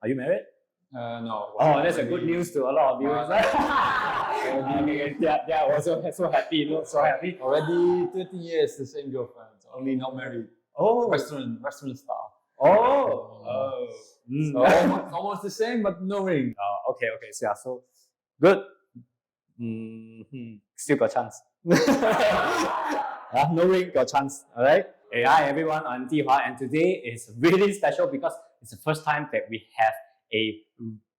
Are you married? No. Oh, that's a good news to a lot of viewers. They are also so happy, so happy. Already 30 years, the same girlfriend, only not married. Oh, Western style. Oh. So almost the same, but no ring. Okay. So yeah, so good. Still got chance. No ring, got chance. All right. Hey, hi everyone, I'm Tihua, and today is really special because it's the first time that we have a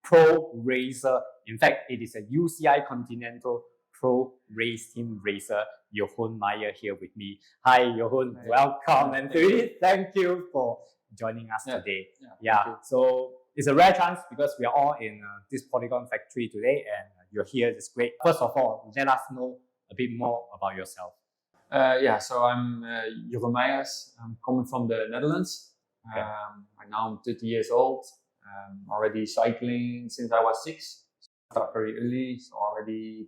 pro racer. In fact, it is a UCI Continental Pro Race Team racer, Jeroen Meijers, here with me. Hi, Jeroen, welcome, and really thank you for joining us today. So it's a rare chance because we are all in this Polygon factory today, and you're here. It's great. First of all, let us know a bit more about yourself. So I'm Jeroen Meijers. I'm coming from the Netherlands. Okay. Now I'm 30 years old. Already cycling since I was 6. Started very early, so already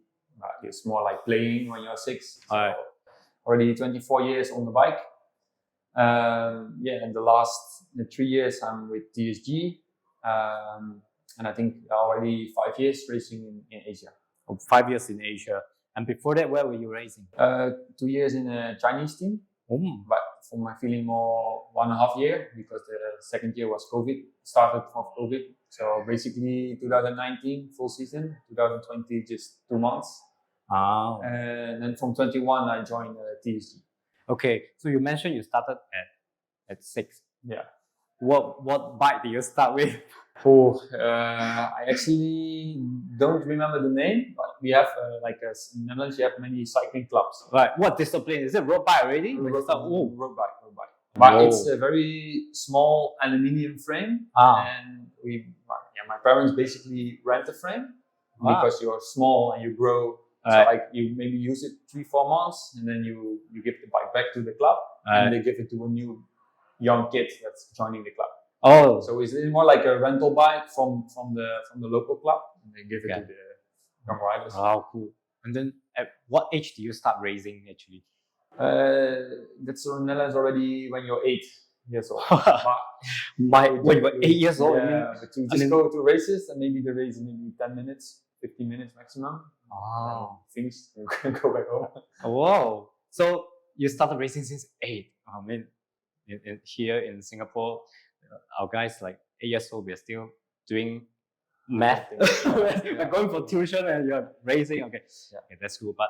it's more like playing when you're 6. So already 24 years on the bike. In the last 3 years I'm with TSG. And I think already 5 years racing in Asia. 5 years in Asia. And before that, where were you racing? 2 years in a Chinese team. But for my feeling more 1.5 years, because the second year was COVID, started of COVID. So basically 2019 full season, 2020 just 2 months. And then from 21 I joined TSG. Okay, so you mentioned you started at 6. Yeah. What bike did you start with? I actually don't remember the name, but we have in Netherlands you have many cycling clubs. Right. What discipline? Is it road bike already? Road bike. But it's a very small aluminium frame, and my parents basically rent the frame because you're small and you grow. So you maybe use it 3-4 months, and then you give the bike back to the club, and they give it to a new young kid that's joining the club. Oh, so it's more like a rental bike from the local club, and they give it to the young riders. Oh, cool. And then at what age do you start racing actually? That's in the Netherlands already when you're 8 years old. When you were 8 years old? Yeah, but you just go to races, and maybe the race is maybe 10 minutes, 15 minutes maximum. Finish, you can go back home. Wow. So you started racing since 8. I mean, here in Singapore, our guys like 8 years old, we're still doing math. We're going for tuition and you're racing. Okay, that's cool. But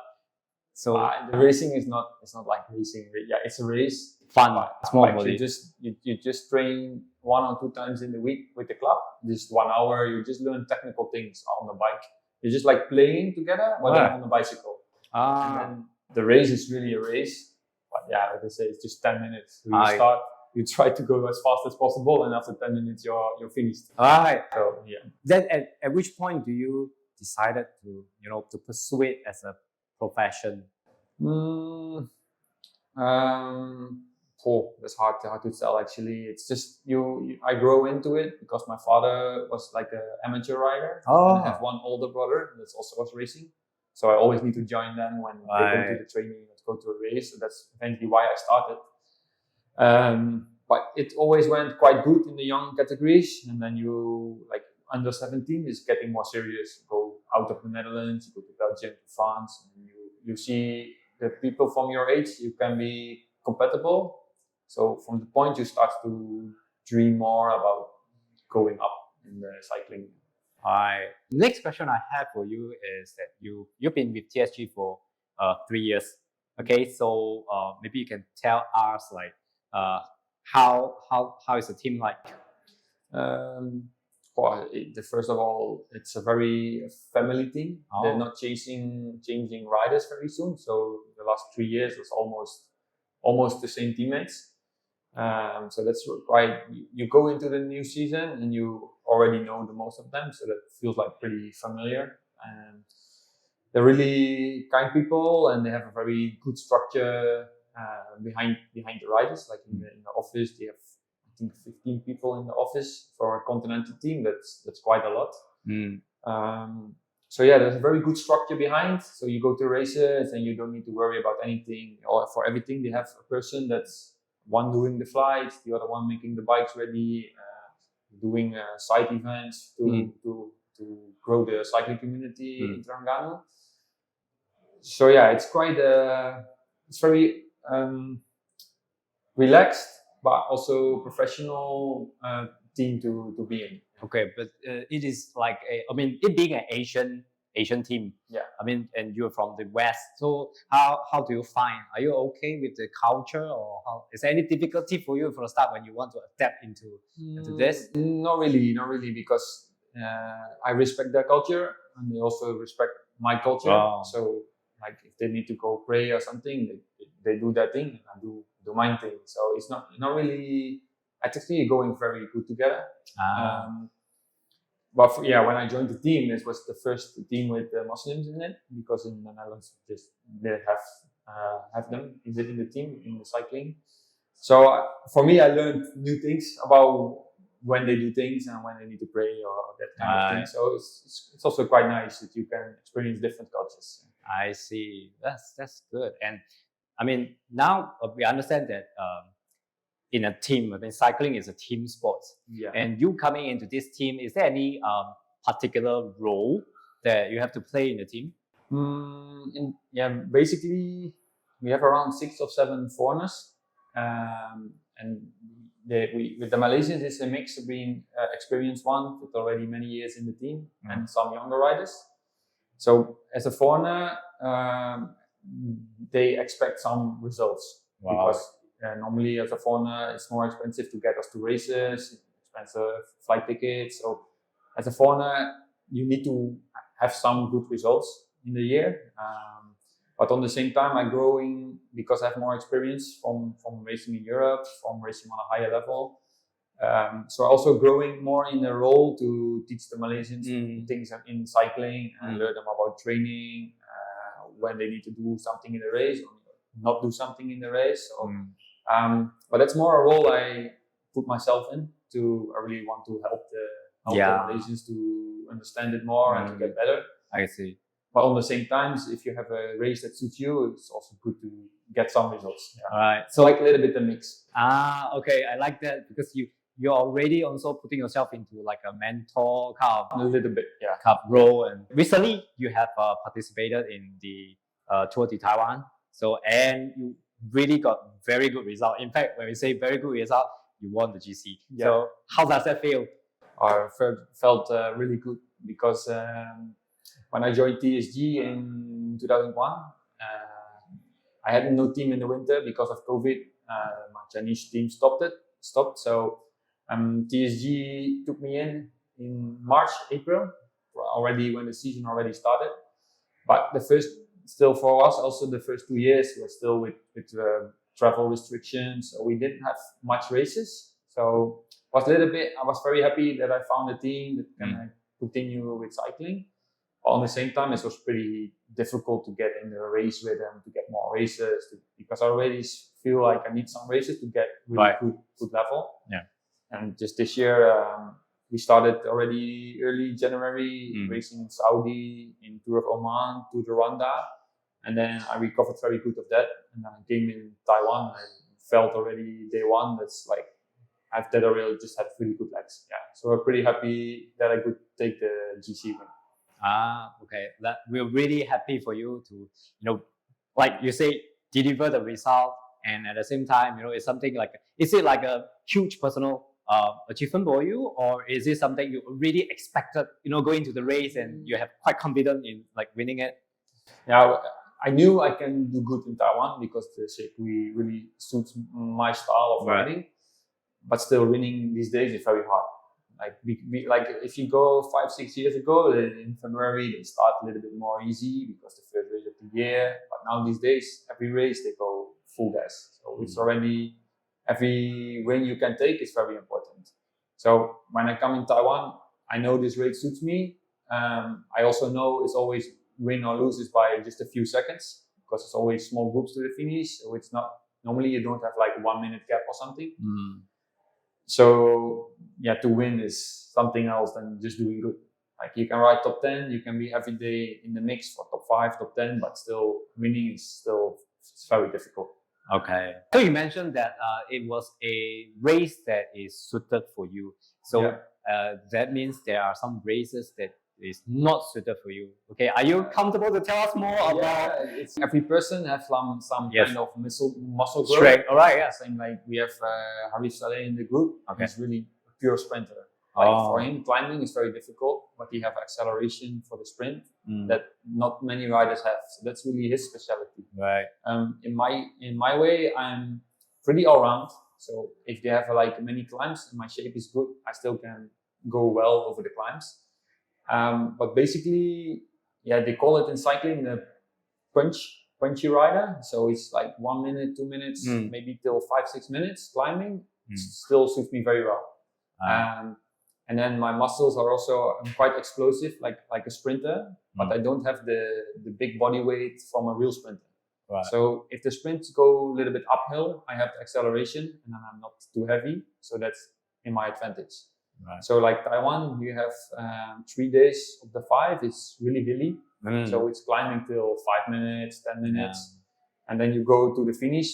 so the racing is not like racing. Yeah, it's a race. Fun. It's more like you just train 1 or 2 times in the week with the club. Just 1 hour. You just learn technical things on the bike. You're just like playing together, but then on the bicycle. And then the race is really a race. But yeah, like I say, it's just 10 minutes. So you start. You try to go as fast as possible, and after 10 minutes, you're finished. Right. So yeah. Then at which point do you decided to pursue it as a profession? That's hard to tell actually. It's just I grow into it because my father was like an amateur rider. And I have one older brother that also was racing. So I always need to join them when they go to the training, let's go to a race. So that's eventually why I started. But it always went quite good in the young categories, and then you like under 17 is getting more serious. You go out of the Netherlands, you go to Belgium, to France, and you see the people from your age, you can be compatible. So from the point you start to dream more about going up in the cycling. Next question I have for you is that you've been with TSG for 3 years. Okay, so maybe you can tell us like how is the team like? First of all, it's a very family team. They're not changing riders very soon. So the last 3 years was almost the same teammates. So that's why you go into the new season and you already know the most of them. So that feels like pretty familiar. And they're really kind people, and they have a very good structure behind the riders. Like in the office, they have I think 15 people in the office for a continental team. That's quite a lot. So yeah, there's a very good structure behind. So you go to races and you don't need to worry about anything, or for everything they have a person that's one doing the flights, the other one making the bikes ready. doing side events to grow the cycling community in Terengganu. So yeah, it's quite it's very relaxed, but also professional team to be in. Okay, but it is like it being an Asian team. Yeah. I mean, and you're from the West, so how do you find? Are you okay with the culture, or is there any difficulty for you from the start when you want to adapt into this? Not really, because I respect their culture and they also respect my culture. Wow. So like if they need to go pray or something, they do their thing and I do my thing. So it's not really actually going very good together. But when I joined the team, this was the first team with Muslims in it, because in the Netherlands just they have them in the team in the cycling. So for me, I learned new things about when they do things and when they need to pray or that kind of thing. So it's also quite nice that you can experience different cultures. I see. That's good. And I mean, now we understand that in a team, I mean, cycling is a team sport. Yeah. And you coming into this team, is there any particular role that you have to play in the team? Basically, we have around 6 or 7 foreigners, and with the Malaysians, it's a mix between experienced ones with already many years in the team and some younger riders. So as a foreigner, they expect some results. Wow. Because normally as a foreigner, it's more expensive to get us to races, expensive flight tickets. So as a foreigner, you need to have some good results in the year. But on the same time, I'm growing because I have more experience from racing in Europe, from racing on a higher level. So also growing more in a role to teach the Malaysians things in cycling and learn them about training, when they need to do something in the race or not do something in the race. So, but that's more a role I put myself in. I really want to help the Malaysians to understand it more and to get better. I see. But on the same time, if you have a race that suits you, it's also good to get some results. Yeah. All right. So like a little bit of mix. Okay. I like that because you're already also putting yourself into like a mentor kind of a little bit, kind of role. And recently, you have participated in the Tour de Taiwan. So and you really got very good result. In fact, when we say very good result, you won the GC. Yeah. So how does that feel? I felt really good because when I joined TSG in 2001, I had no team in the winter because of COVID. My Chinese team stopped. So TSG took me in March, April, already when the season already started. But still for us, also the first 2 years were still with travel restrictions. So we didn't have much races. So I was very happy that I found a team that can continue with cycling. On the same time, it was pretty difficult to get in the race with them, to get more races, because I already feel like I need some races to get really good level. Yeah. And just this year, we started already early January racing in Saudi, in Tour of Oman, Tour de Rwanda. And then I recovered very good of that. And then I came in Taiwan. I felt already day one, that's like, after that I really just had really good legs. Yeah. So we're pretty happy that I could take the GC win. Okay. That we're really happy for you to, like you say, deliver the result, and at the same time, it's something like, is it like a huge personal achievement for you, or is it something you really expected, going to the race and you have quite confident in like winning it? Yeah, I knew I can do good in Taiwan because the circuit really suits my style of riding, but still winning these days is very hard. Like if you go 5-6 years ago, in February they start a little bit more easy because the first race of the year. But now these days, every race they go full gas. So it's already, every win you can take is very important. So when I come in Taiwan, I know this race suits me. I also know it's always win or lose is by just a few seconds because it's always small groups to the finish. So it's not, normally you don't have like 1 minute gap or something. So yeah, to win is something else than just doing good. Like you can ride top 10, you can be every day in the mix for top 5, top 10, but still winning is still very difficult. Okay. So you mentioned that it was a race that is suited for you. So that means there are some races that is not suited for you. Okay. Are you comfortable to tell us more about? It's every person has some kind of muscle growth. Strength. All right. Yeah. Same like we have Harry Saleh in the group. Okay. He's really a pure sprinter. Like for him, climbing is very difficult, but he have acceleration for the sprint that not many riders have. So that's really his specialty. Right. In my way, I'm pretty all round. So if they have like many climbs and my shape is good, I still can go well over the climbs. But basically, they call it in cycling the punchy rider. So it's like 1 minute, 2 minutes, maybe till 5-6 minutes climbing. Still suits me very well. And then my muscles are also quite explosive, like a sprinter, but I don't have the big body weight from a real sprinter. Right. So if the sprints go a little bit uphill, I have the acceleration and then I'm not too heavy. So that's in my advantage. Right. So like Taiwan, you have 3 days of the 5 is really hilly. So it's climbing till 5 minutes, 10 minutes. And then you go to the finish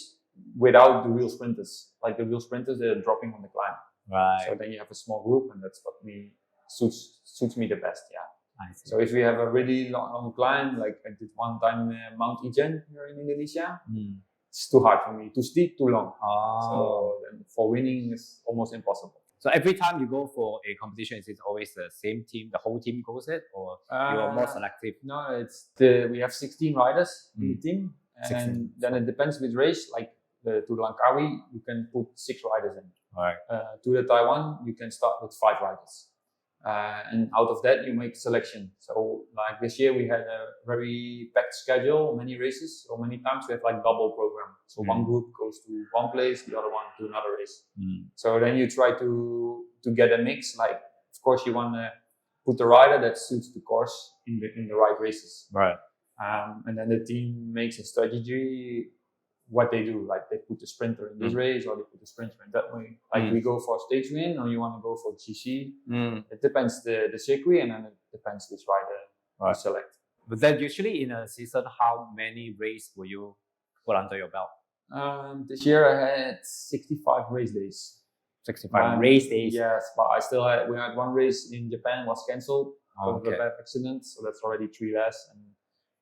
without the real sprinters. Like the real sprinters, they're dropping on the climb. Right. So then you have a small group and that's what suits me the best. Yeah. I see. So if we have a really long climb, like I did one time Mount Ijen here in Indonesia, it's too hard for me, too steep, too long. So then for winning is almost impossible. So every time you go for a competition, is it always the same team? The whole team goes it, or you are more selective? No, we have 16 riders in the team, and then it depends which race. Like to the Langkawi, you can put 6 riders in. Right. To the Taiwan, you can start with 5 riders. And out of that, you make selection. So like this year, we had a very packed schedule, many races. So many times we have like double program. So one group goes to one place, the other one to another race. So then you try to get a mix. Like, of course, you want to put the rider that suits the course in the right races. Right. And then the team makes a strategy what they do, like they put the sprinter in this race or they put the sprinter in that way. Like we go for stage win or you want to go for GC. It depends the circuit and then it depends which rider you select. But then usually in a season, how many races will you put under your belt? This year I had 65 race days. 65 race days? Yes, but we had one race in Japan was cancelled because of a bad accident, so that's already 3 less. And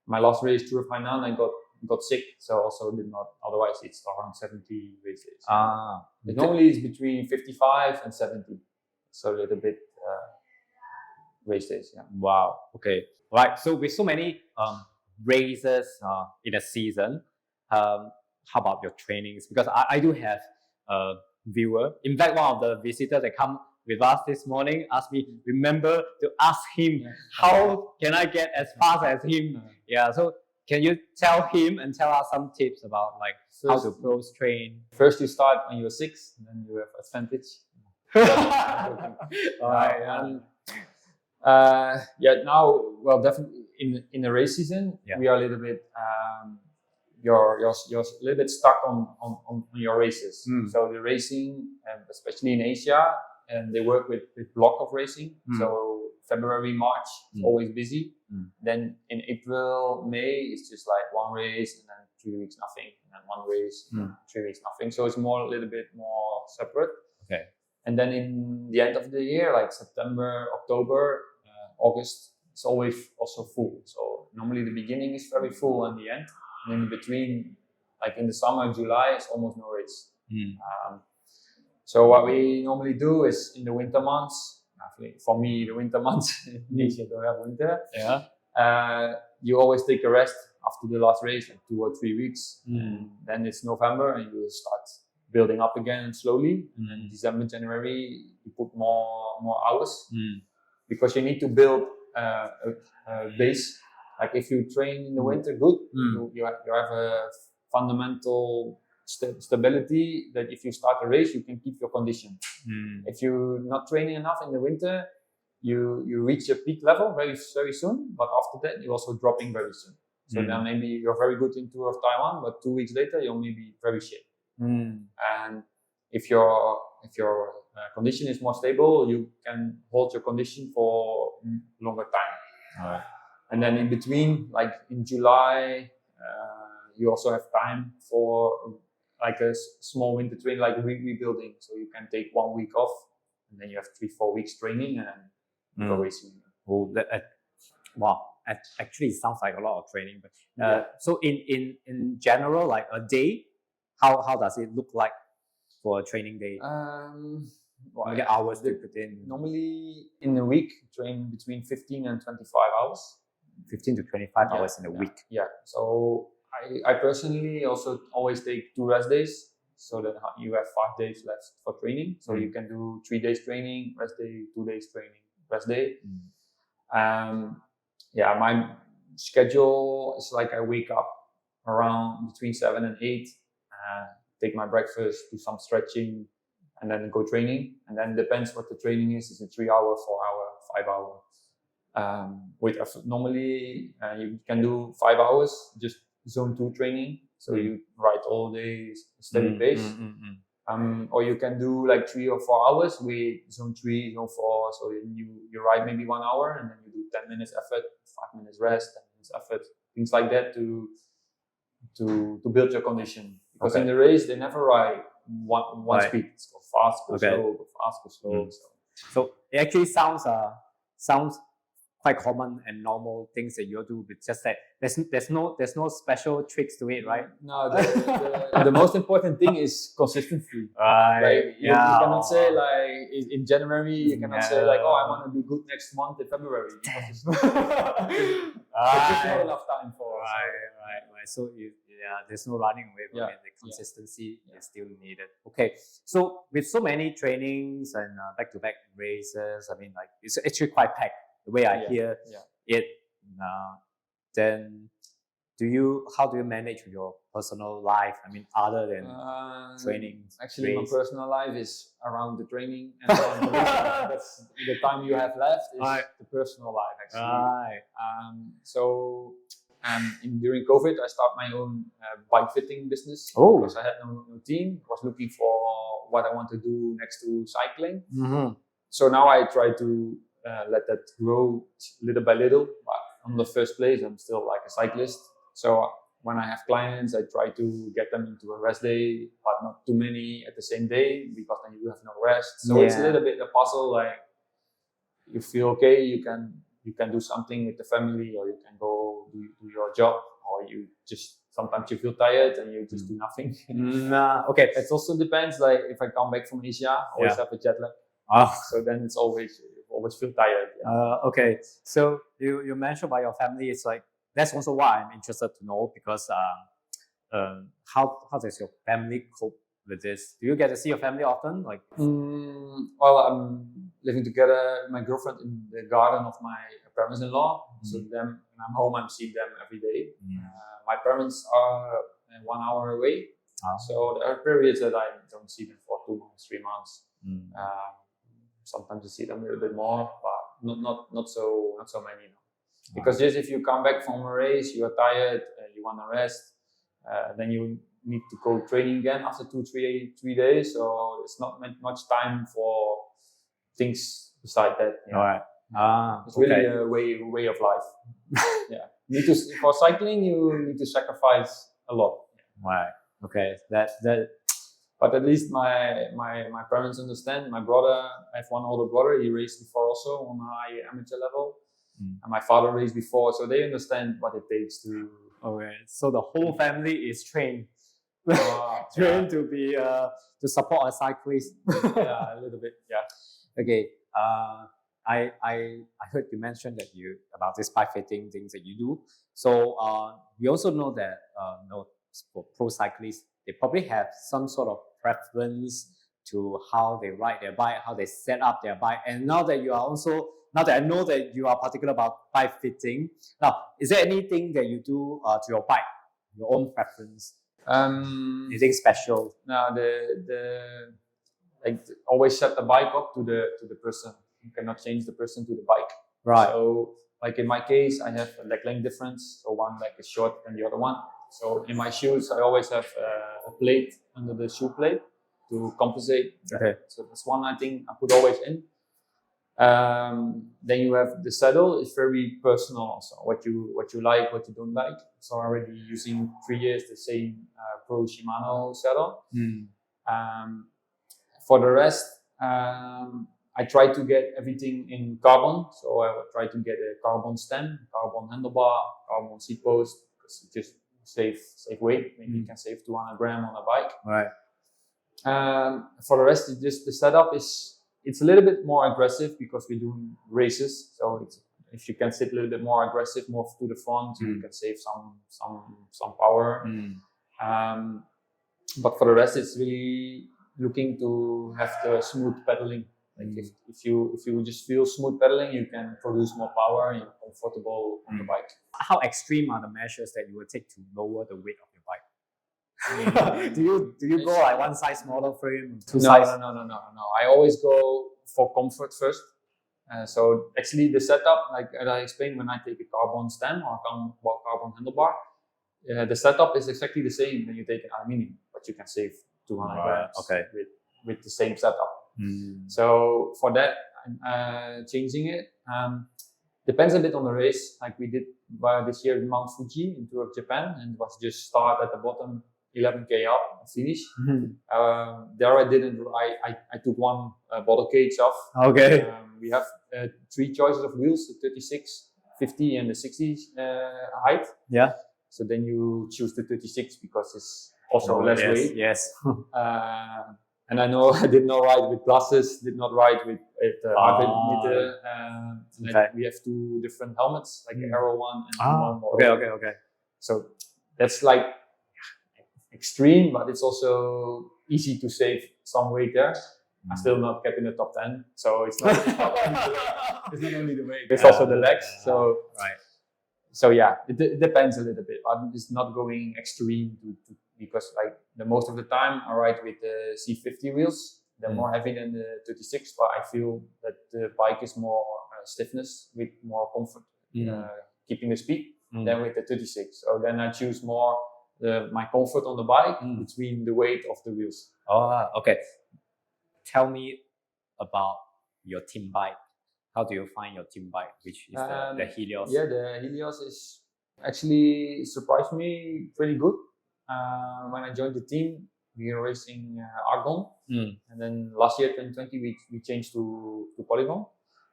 my last race, Tour of Hainan, I got sick, so also did not. Otherwise, it's around 70 race days. Normally, it's between 55 and 70, so a little bit race days. Yeah. Wow. Okay. Right. So with so many races in a season, how about your trainings? Because I do have a viewer. In fact, one of the visitors that come with us this morning asked me, remember to ask him how can I get as fast as him? So can you tell him and tell us some tips about like how to pros train? First, you start when you're 6, and then you have advantage. Now, well, definitely in the race season, we are a little bit. You're a little bit stuck on your races. So the racing, especially in Asia, and they work with block of racing. So February, March is always busy. Then in April, May, it's just like one race and then 3 weeks nothing, and then one race, 3 weeks nothing. So it's a little bit more separate. Okay. And then in the end of the year, like September, October, August, it's always also full. So normally the beginning is very full and the end. And in between, like in the summer, July, it's almost no race. So what we normally do is in the winter months, for me, the winter months in Indonesia don't have winter. You always take a rest after the last race, like 2 or 3 weeks. Then it's November and you start building up again slowly. And then December, January, you put more hours because you need to build a base. Like if you train in the winter, good. You have a fundamental stability that if you start a race, you can keep your condition. If you're not training enough in the winter, you reach a peak level very, very soon, but after that, you're also dropping very soon. So then maybe you're very good in Tour of Taiwan, but 2 weeks later, you'll maybe very shit. And if your condition is more stable, you can hold your condition for longer time. And then in between, like in July, you also have time for like a small winter training, like rebuilding. So you can take 1 week off, and then you have 3-4 weeks training, and then go racing. Oh, wow! Actually, it sounds like a lot of training. But so in general, like a day, how does it look like for a training day? How many hours to put in? Normally, in a week, train between 15 and 25 hours. 15 to 25 hours in a week. Yeah. So I personally also always take 2 rest days, so that you have 5 days left for training. So you can do 3 days training, rest day, 2 days training, rest day. My schedule is like I wake up around between 7 and 8, take my breakfast, do some stretching, and then go training. And then depends what the training is. Is it 3 hour, 4 hour, 5 hour? Normally you can do 5 hours, just zone 2 training. So you ride all day, steady pace. Or you can do like 3 or 4 hours with zone 3, zone 4. So you ride maybe 1 hour, and then you do 10 minutes effort, 5 minutes rest, 10 minutes effort, things like that to build your condition. Because in the race they never ride one speed. It's go fast, go slow, go fast, go slow. So it actually sounds quite common and normal things that you do, but just that there's no special tricks to it, right? No, the most important thing is consistency. Like you cannot say like in January, you cannot say like, oh, I want to be good next month in February. It's just not enough time for us. Right. So there's no running away from it. The consistency is still needed. Okay, so with so many trainings and back-to-back races, I mean, like it's actually quite packed. The way I hear it, then how do you manage your personal life? I mean, other than training. Actually, my personal life is around the training and around the racing. That's the time you have left is the personal life, actually. During COVID, I started my own bike fitting business because I had no team. I was looking for what I want to do next to cycling. So now I try to let that grow little by little. But on the first place, I'm still like a cyclist. So when I have clients, I try to get them into a rest day, but not too many at the same day, because then you have no rest. So it's a little bit a puzzle. Like you feel okay, you can do something with the family, or you can go do your job, or you just sometimes you feel tired and you just do nothing. Okay, it also depends. Like if I come back from Asia, I always have a jet lag. So then it's always feel tired. Okay, so you mentioned about your family. It's like that's also why I'm interested to know, because how does your family cope with this? Do you get to see your family often? Like, well, I'm living together with my girlfriend in the garden of my parents-in-law. So when I'm home, I'm seeing them every day. My parents are 1 hour away, so there are periods that I don't see them for 2 months, 3 months. Sometimes I see them a little bit more, but not so many now. Because just if you come back from a race, you are tired, you want to rest, then you need to go training again after 2-3 days. So it's not much time for things beside that. All right. It's really a way of life. For cycling, you need to sacrifice a lot. Right. Okay. That. But at least my parents understand. My brother, I have one older brother. He raced before also on a high amateur level. And my father raced before, so they understand what it takes to. Okay, so the whole family is trained, to be to support a cyclist. A little bit. Yeah. Okay. I heard you mention that about this bike fitting things that you do. So we also know that for pro cyclists, they probably have some sort of preference to how they ride their bike, how they set up their bike. And now that I know that you are particular about bike fitting, now, is there anything that you do to your bike, your own preference? Anything special? No, always set the bike up to the person. You cannot change the person to the bike. Right. So, like in my case, I have a leg length difference. So one leg is short than the other one. So in my shoes, I always have a plate under the shoe plate to compensate. Okay. So that's one I think I put always in. Then you have the saddle. It's very personal also. What you like, what you don't like. So I'm already using 3 years the same Pro Shimano saddle. For the rest, I try to get everything in carbon. So I will try to get a carbon stem, carbon handlebar, carbon seat post, because it just save weight. Maybe you can save 200 grams on a bike. Right. For the rest, the setup it's a little bit more aggressive because we're doing races. So if you can sit a little bit more aggressive, more to the front, you can save some power. But for the rest, it's really looking to have the smooth pedaling. Like if you just feel smooth pedaling, you can produce more power and you're comfortable on the bike. How extreme are the measures that you will take to lower the weight of your bike? do you go like one size smaller frame, two size? No. I always go for comfort first. So actually the setup, like as I explained, when I take a carbon stem or carbon handlebar, the setup is exactly the same when you take an aluminium, but you can save 200 grams with the same setup. So for that, changing it depends a bit on the race. Like we did this year in Mount Fuji in Tour of Japan, and it was just start at the bottom, 11k up and finish. There I took one bottle cage off. Okay. We have 3 choices of wheels: the 36, 50, and the 60 height. Yeah. So then you choose the 36 because it's also less weight. Yes. And I know I did not ride with glasses, did not ride with heart rate meter. We have 2 different helmets, like the Aero one and one more. Okay. So that's like extreme, but it's also easy to save some weight there. I still not get in the top 10, so it's not, it's not only the weight, it's also the legs. So So yeah, it depends a little bit, but it's not going extreme because like the most of the time I ride with the C50 wheels. They're more heavy than the 36, but I feel that the bike is more stiffness with more comfort, keeping the speed than with the 36. So then I choose more my comfort on the bike between the weight of the wheels. Oh, okay. Tell me about your team bike. How do you find your team bike, which is the Helios? Yeah, the Helios is actually surprised me pretty good. When I joined the team, we were racing Argon, and then last year 2020 we changed to Polygon.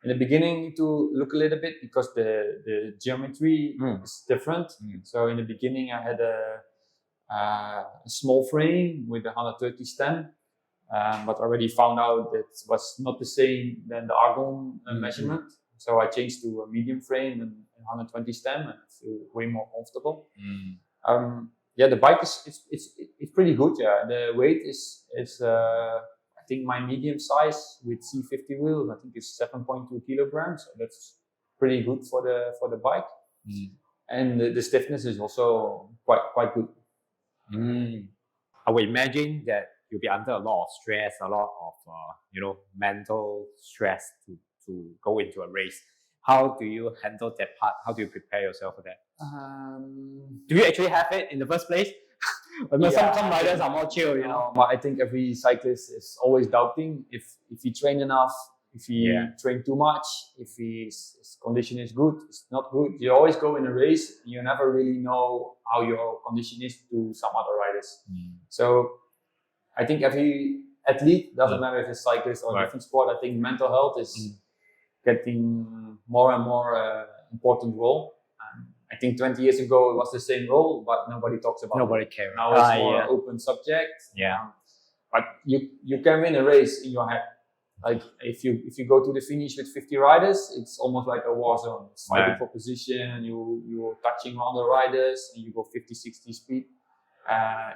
In the beginning, you need to look a little bit because the geometry is different. So in the beginning, I had a small frame with a 130 stem. But I already found out that it was not the same than the Argon measurement. So I changed to a medium frame and 120 stem, and I feel way more comfortable. The bike is pretty good. Yeah, the weight is I think my medium size with C50 wheels, I think is 7.2 kilograms. So that's pretty good for the bike. And the stiffness is also quite good. I would imagine that you'll be under a lot of stress, a lot of mental stress to go into a race. How do you handle that part? How do you prepare yourself for that? Do you actually have it in the first place? Some riders are more chill, you know. But I think every cyclist is always doubting if he train enough, if he train too much, if his condition is good, it's not good. You always go in a race, you never really know how your condition is to some other riders. So I think every athlete, doesn't matter if it's cyclist or different sport, I think mental health is getting more and more important role. I think 20 years ago it was the same role, but nobody talks about it. Nobody cares. Now it's more open subject. But you can win a race in your head. Like if you go to the finish with 50 riders, it's almost like a war zone. It's fighting for position, you're touching other riders, and you go 50, 60 speed.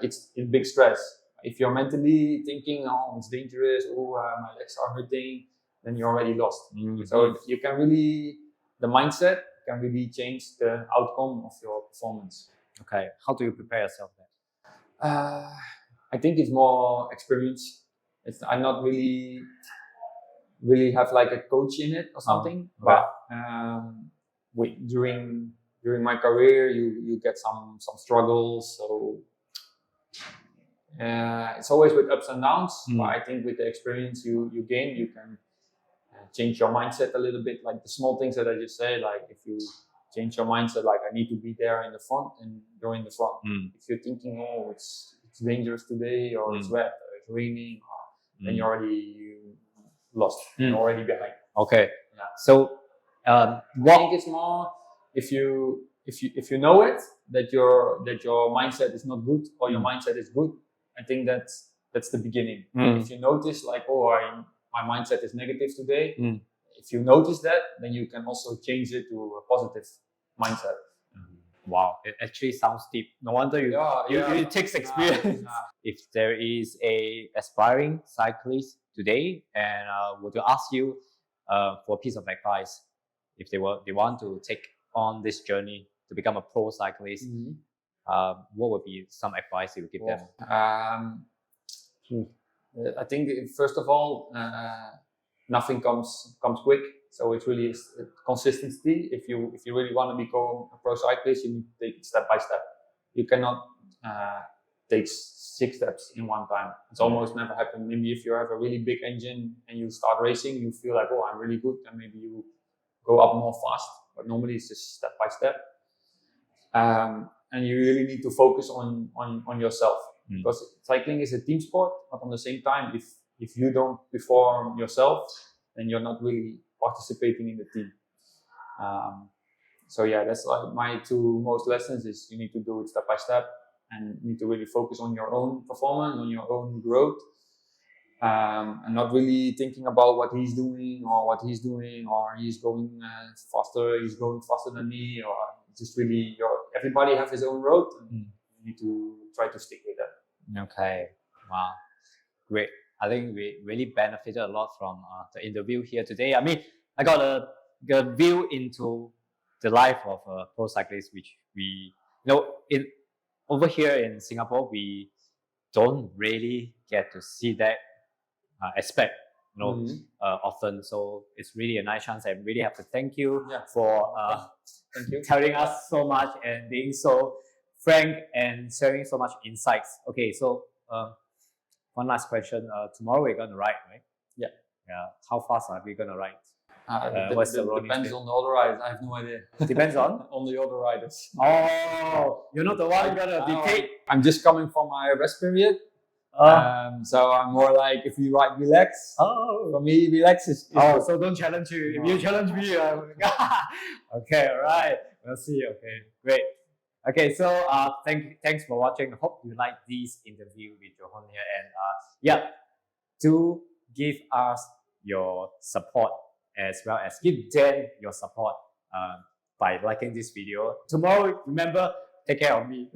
It's big stress. If you're mentally thinking, oh, it's dangerous, my legs are hurting, then you're already lost. So you can really, the mindset can really change the outcome of your performance. Okay, how do you prepare yourself then? I think it's more experience. I'm not really have like a coach in it or something, but during my career, you get some struggles. So it's always with ups and downs. But I think with the experience you gain, you can change your mindset a little bit, like the small things that I just say, like if you change your mindset, like I need to be there in the front, and you're in the front. If you're thinking, oh, it's dangerous today, or it's wet, or it's raining, then you're already lost. You're already behind. Okay. Yeah. So I think it's more if you know it, that your mindset is not good, or your mindset is good. I think that's the beginning. If you notice, like, oh, my mindset is negative today. If you notice that, then you can also change it to a positive mindset. Wow, it actually sounds deep. No wonder it takes experience. If there is a aspiring cyclist today and were to ask you for a piece of advice, if they want to take on this journey to become a pro cyclist, what would be some advice you would give them? I think first of all, nothing comes quick. So it's really consistency. If you really want to become a pro cyclist, you need to take it step by step. You cannot take 6 steps in one time. It's almost never happened. Maybe if you have a really big engine and you start racing, you feel like, oh, I'm really good, and maybe you go up more fast. But normally it's just step by step. And you really need to focus on yourself, because cycling is a team sport. But on the same time, if you don't perform yourself, then you're not really participating in the team. So yeah, that's like my 2 most lessons is you need to do it step by step, and you need to really focus on your own performance, on your own growth, and not really thinking about what he's doing, or he's going faster than me, or just really everybody have his own road, and you need to try to stick with that. Okay, wow, great. I think we really benefited a lot from the interview here today. I mean, I got a view into the life of a pro cyclist, which we over here in Singapore, we don't really get to see that aspect, often. So it's really a nice chance. I really have to thank you for telling us so much and being so frank and sharing so much insights. Okay, so one last question. Tomorrow we're going to ride, right? Yeah. How fast are we going to ride? Depends on the other riders. I have no idea. Depends on? On the other riders. Oh, you're not the one going to dictate? I'm just coming from my rest period. So I'm more like, if you ride relax, for me relax is so don't challenge you. If you challenge me, okay, all right. We'll see. Okay, great. Okay, so thanks for watching. I hope you like this interview with Jeroen here, and do give us your support, as well as give them your support by liking this video. Tomorrow, remember, take care of me.